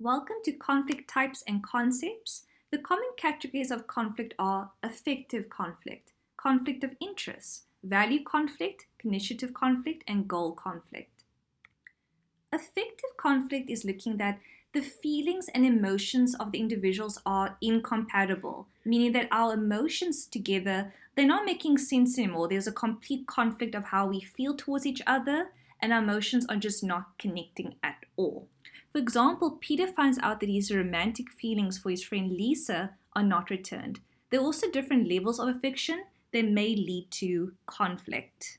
Welcome to Conflict Types and Concepts. The common categories of conflict are affective conflict, conflict of interest, value conflict, cognitive conflict, and goal conflict. Affective conflict is looking at the feelings and emotions of the individuals are incompatible, meaning that our emotions together, they're not making sense anymore. There's a complete conflict of how we feel towards each other, and our emotions are just not connecting at all. For example, Peter finds out that his romantic feelings for his friend Lisa are not returned. There are also different levels of affection that may lead to conflict.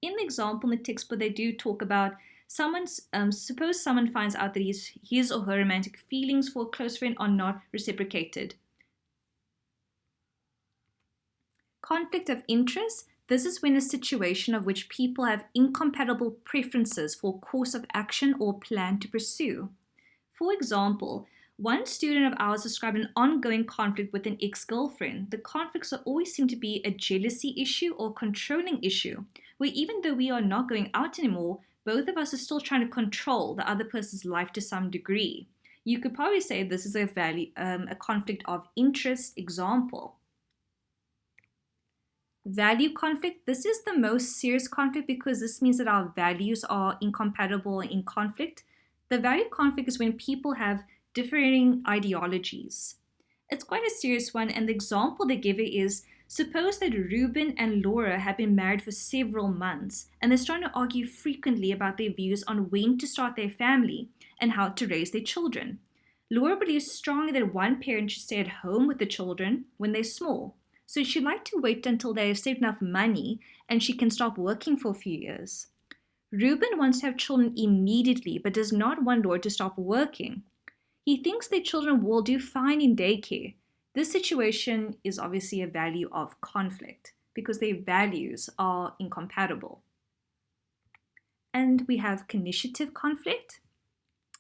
In the example in the textbook, they do talk about suppose someone finds out that his or her romantic feelings for a close friend are not reciprocated. Conflict of interest. This is when a situation of which people have incompatible preferences for course of action or plan to pursue. For example, one student of ours described an ongoing conflict with an ex-girlfriend. The conflicts always seem to be a jealousy issue or controlling issue, where even though we are not going out anymore, both of us are still trying to control the other person's life to some degree. You could probably say this is a conflict of interest example. Value conflict. This is the most serious conflict because this means that our values are incompatible and in conflict. The value conflict is when people have differing ideologies. It's quite a serious one, and the example they give it is suppose that Ruben and Laura have been married for several months and they're starting to argue frequently about their views on when to start their family and how to raise their children. Laura believes strongly that one parent should stay at home with the children when they're small. So she'd like to wait until they have saved enough money and she can stop working for a few years. Ruben wants to have children immediately but does not want Laura to stop working. He thinks their children will do fine in daycare. This situation is obviously a value of conflict because their values are incompatible. And we have cognitive conflict.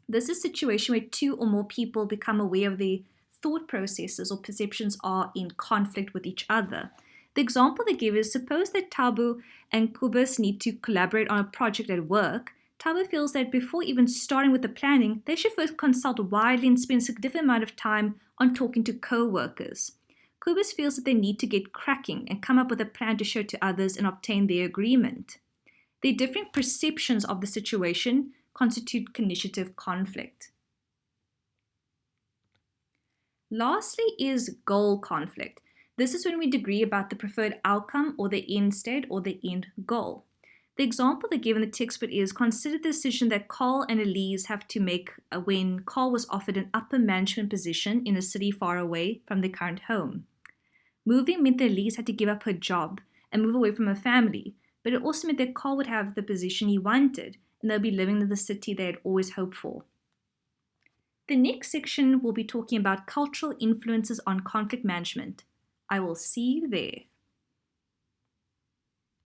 This is a situation where two or more people become aware of the thought processes or perceptions are in conflict with each other. The example they give is suppose that Tabu and Kubus need to collaborate on a project at work. Tabu feels that before even starting with the planning, they should first consult widely and spend a significant amount of time on talking to co-workers. Kubus feels that they need to get cracking and come up with a plan to show to others and obtain their agreement. Their different perceptions of the situation constitute cognitive conflict. Lastly is goal conflict. This is when we disagree about the preferred outcome or the end state or the end goal. The example they give in the textbook is consider the decision that Carl and Elise have to make when Carl was offered an upper management position in a city far away from their current home. Moving meant that Elise had to give up her job and move away from her family, but it also meant that Carl would have the position he wanted and they'll be living in the city they had always hoped for. The next section will be talking about cultural influences on conflict management. I will see you there.